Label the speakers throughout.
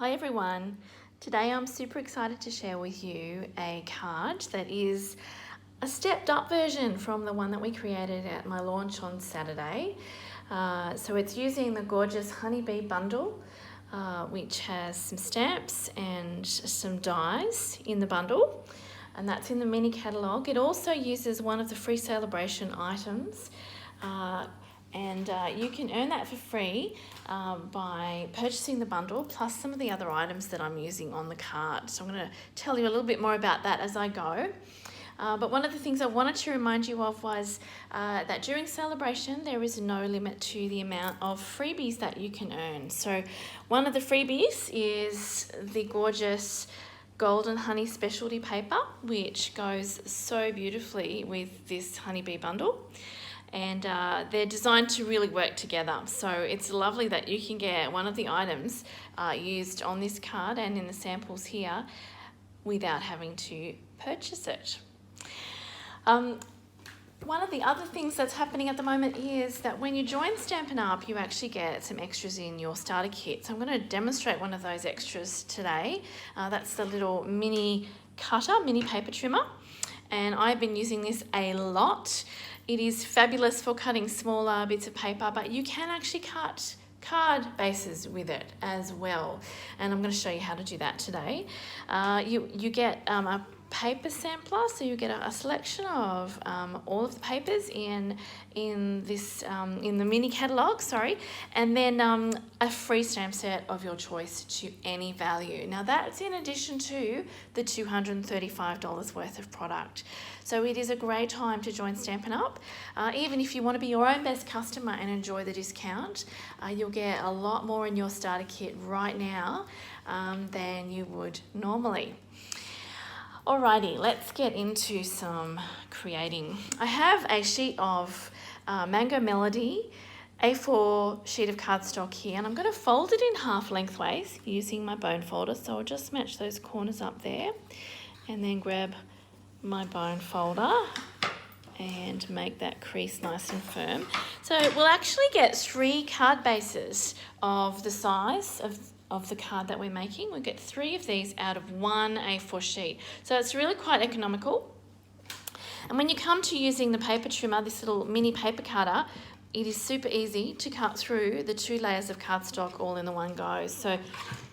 Speaker 1: Hi everyone. Today I'm super excited to share with you a card that is a stepped up version from the one that we created at my launch on Saturday. So it's using the gorgeous Honeybee bundle, which has some stamps and some dies in the bundle, and that's in the mini catalogue. It also uses one of the free Sale-a-Bration items, and you can earn that for free by purchasing the bundle plus some of the other items that I'm using on the card. So I'm going to tell you a little bit more about that as I go. But one of the things I wanted to remind you of was that during Sale-a-Bration there is no limit to the amount of freebies that you can earn. So one of the freebies is the gorgeous golden honey specialty paper, which goes so beautifully with this Honeybee bundle. And they're designed to really work together. So it's lovely that you can get one of the items used on this card and in the samples here without having to purchase it. One of the other things that's happening at the moment is that when you join Stampin' Up, you actually get some extras in your starter kit. So I'm going to demonstrate one of those extras today. That's the little mini cutter, mini paper trimmer. And I've been using this a lot. It is fabulous for cutting smaller bits of paper, but you can actually cut card bases with it as well. And I'm going to show you how to do that today. You get a paper sampler, so you get a selection of all of the papers in the mini catalogue, and then a free stamp set of your choice to any value. Now that's in addition to the $235 worth of product. So it is a great time to join Stampin' Up. Even if you want to be your own best customer and enjoy the discount, you'll get a lot more in your starter kit right now than you would normally. Alrighty, let's get into some creating. I have a sheet of Mango Melody A4 sheet of cardstock here, and I'm going to fold it in half lengthways using my bone folder. So I'll just match those corners up there and then grab my bone folder and make that crease nice and firm. So we'll actually get 3 card bases of the size of the card that we're making. We'll get 3 of these out of 1 A4 sheet. So it's really quite economical. And when you come to using the paper trimmer, this little mini paper cutter, it is super easy to cut through the 2 layers of cardstock all in the one go. So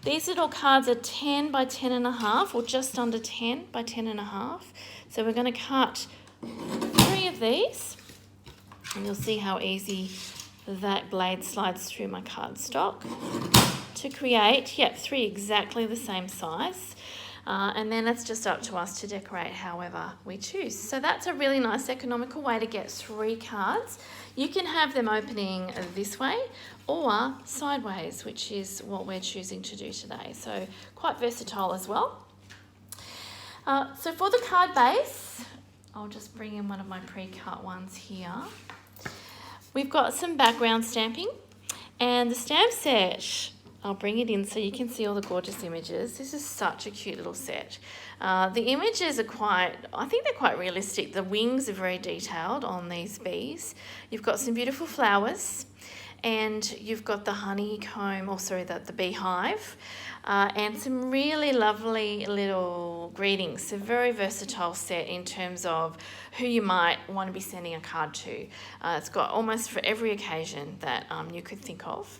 Speaker 1: these little cards are 10 by 10.5 or just under 10 by 10.5. So we're going to cut 3 of these, and you'll see how easy that blade slides through my cardstock to create, 3 exactly the same size. And then it's just up to us to decorate however we choose. So that's a really nice economical way to get 3 cards. You can have them opening this way or sideways, which is what we're choosing to do today. So quite versatile as well. So for the card base, I'll just bring in one of my pre-cut ones here. We've got some background stamping, and the stamp set, I'll bring it in so you can see all the gorgeous images. This is such a cute little set. The images are I think they're quite realistic. The wings are very detailed on these bees. You've got some beautiful flowers, and you've got the honeycomb, the beehive, and some really lovely little greetings. So very versatile set in terms of who you might want to be sending a card to. It's got almost for every occasion that you could think of.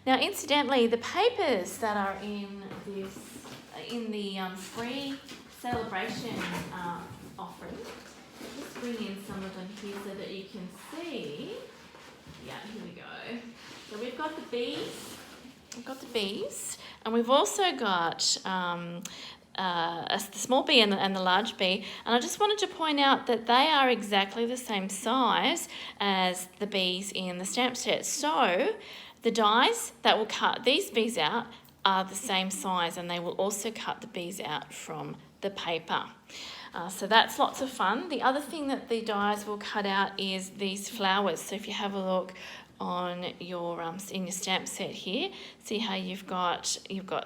Speaker 1: Now, incidentally, the papers that are in the free Sale-a-Bration offering, just bring in some of them here so that you can see. Yeah, here we go. So we've got the bees, and we've also got the small bee and the large bee. And I just wanted to point out that they are exactly the same size as the bees in the stamp set. So the dies that will cut these bees out are the same size, and they will also cut the bees out from the paper. So that's lots of fun. The other thing that the dies will cut out is these flowers. So if you have a look on your in your stamp set here, see how you've got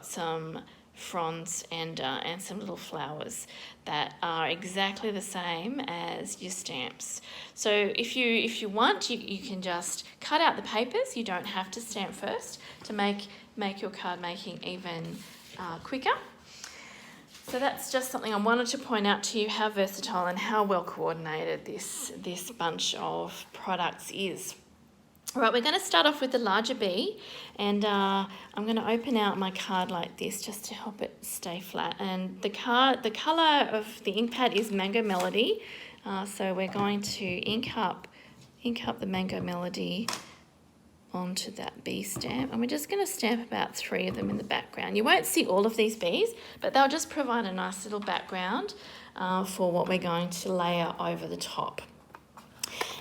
Speaker 1: some fronds and some little flowers that are exactly the same as your stamps. So if you want, you can just cut out the papers. You don't have to stamp first to make make your card making even quicker. So that's just something I wanted to point out to you, how versatile and how well coordinated this bunch of products is. All right, we're going to start off with the larger bee, and I'm going to open out my card like this just to help it stay flat. And the colour of the ink pad is Mango Melody, so we're going to ink up the Mango Melody onto that bee stamp, and we're just going to stamp about 3 of them in the background. You won't see all of these bees, but they'll just provide a nice little background for what we're going to layer over the top.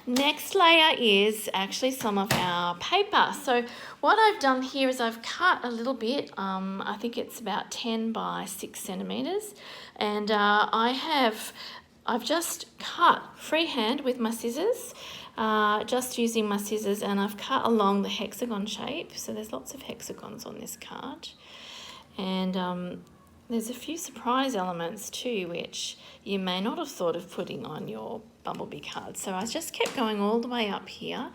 Speaker 1: Next layer is actually some of our paper. So what I've done here is I've cut a little bit, I think it's about 10 by 6 centimetres, and I've just cut freehand with my scissors, just using my scissors, and I've cut along the hexagon shape. So there's lots of hexagons on this card, and there's a few surprise elements too which you may not have thought of putting on your Bumblebee card. So I just kept going all the way up here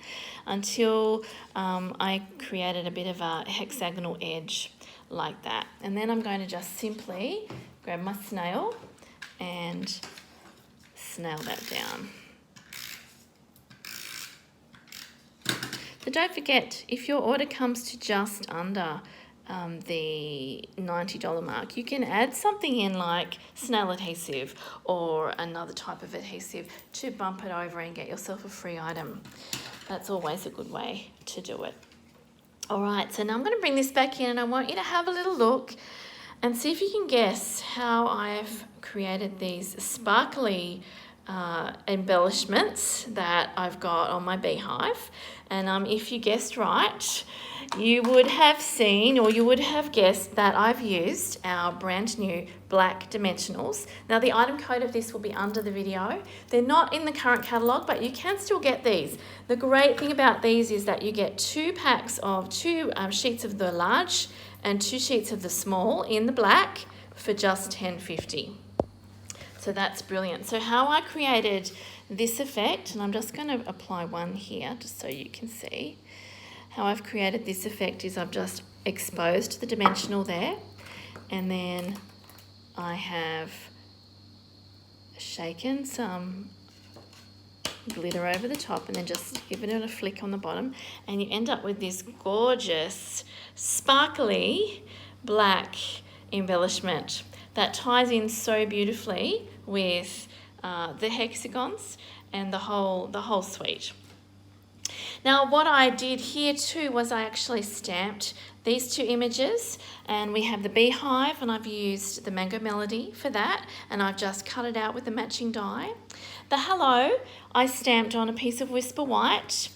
Speaker 1: until I created a bit of a hexagonal edge like that, and then I'm going to just simply grab my snail and snail that down. So don't forget, if your order comes to just under the $90 mark, you can add something in like snail adhesive or another type of adhesive to bump it over and get yourself a free item. That's always a good way to do it. All right, so now I'm going to bring this back in, and I want you to have a little look and see if you can guess how I've created these sparkly embellishments that I've got on my beehive. And if you guessed right, you would have seen, or you would have guessed, that I've used our brand new black dimensionals. Now the item code of this will be under the video. They're not in the current catalogue, but you can still get these. The great thing about these is that you get 2 packs of 2 sheets of the large and 2 sheets of the small in the black for just $10.50. So that's brilliant. So how I created this effect, and I'm just going to apply one here just so you can see. How I've created this effect is I've just exposed the dimensional there, and then I have shaken some glitter over the top and then just given it a flick on the bottom, and you end up with this gorgeous sparkly black embellishment that ties in so beautifully with the hexagons and the whole suite. Now what I did here too was I actually stamped these 2 images, and we have the beehive, and I've used the Mango Melody for that, and I've just cut it out with the matching die. The hello I stamped on a piece of Whisper White,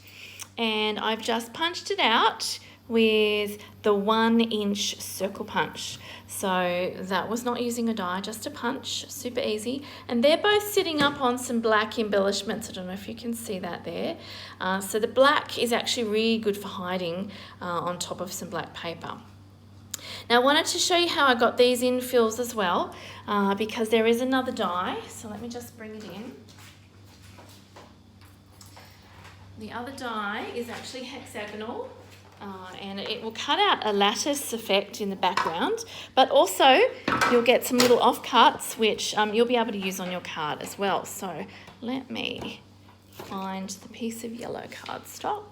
Speaker 1: and I've just punched it out with the 1-inch circle punch. So that was not using a die, just a punch, super easy. And they're both sitting up on some black embellishments. I don't know if you can see that there. So the black is actually really good for hiding on top of some black paper. Now I wanted to show you how I got these in fills as well, because there is another die. So let me just bring it in. The other die is actually hexagonal. And it will cut out a lattice effect in the background, but also you'll get some little offcuts which you'll be able to use on your card as well. So let me find the piece of yellow cardstock,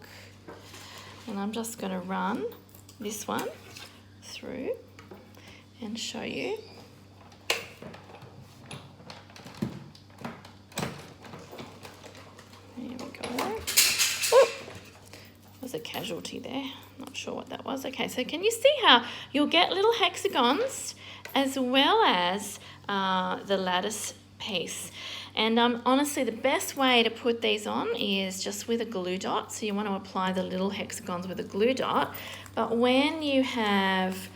Speaker 1: and I'm just going to run this one through and show you. There we go. Was a casualty there, not sure what that was. Okay, so can you see how you'll get little hexagons as well as the lattice piece? And honestly, the best way to put these on is just with a glue dot. So you want to apply the little hexagons with a glue dot, but when you have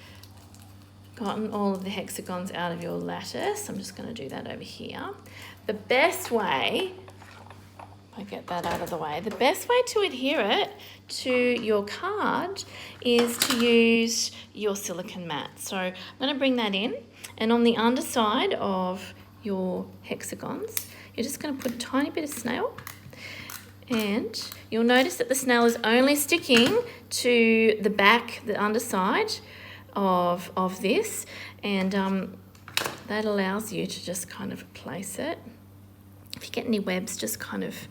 Speaker 1: gotten all of the hexagons out of your lattice, I'm just going to do that over here. The best way, I get that out of the way. The best way to adhere it to your card is to use your silicone mat. So I'm going to bring that in, and on the underside of your hexagons, you're just going to put a tiny bit of snail, And you'll notice that the snail is only sticking to the back, the underside of this, and that allows you to just kind of place it. If you get any webs, just kind of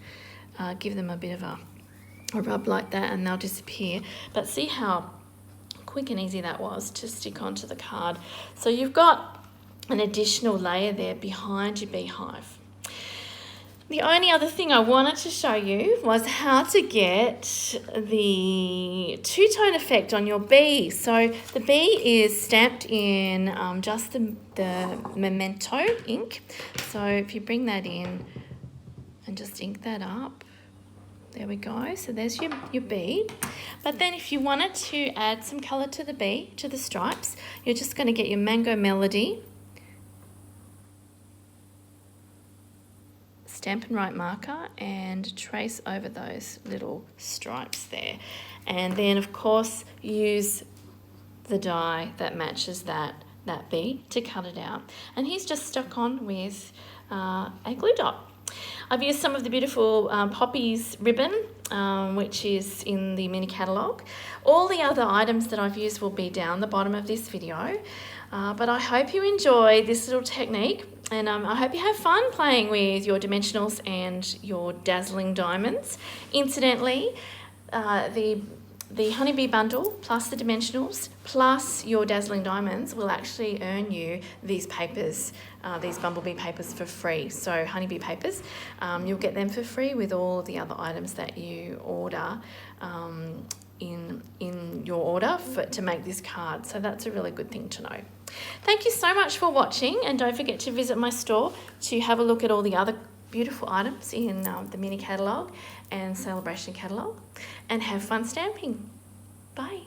Speaker 1: give them a bit of a rub like that and they'll disappear. But see how quick and easy that was to stick onto the card. So you've got an additional layer there behind your beehive. The only other thing I wanted to show you was how to get the two-tone effect on your bee. So the bee is stamped in just the Memento ink. So if you bring that in and just ink that up, there we go. So there's your bee. But then if you wanted to add some colour to the bee, to the stripes, you're just going to get your Mango Melody Stampin' Right marker and trace over those little stripes there. And then of course use the die that matches that bee to cut it out. And he's just stuck on with a glue dot. I've used some of the beautiful Poppies ribbon, which is in the mini catalogue. All the other items that I've used will be down the bottom of this video. But I hope you enjoy this little technique, and I hope you have fun playing with your dimensionals and your dazzling diamonds. Incidentally, the Honeybee bundle plus the dimensionals plus your dazzling diamonds will actually earn you these papers, these bumblebee papers for free. So Honeybee papers, you'll get them for free with all the other items that you order in your order to make this card. So that's a really good thing to know. Thank you so much for watching, and don't forget to visit my store to have a look at all the other beautiful items in the mini catalogue and Sale-a-Bration catalogue, and have fun stamping. Bye.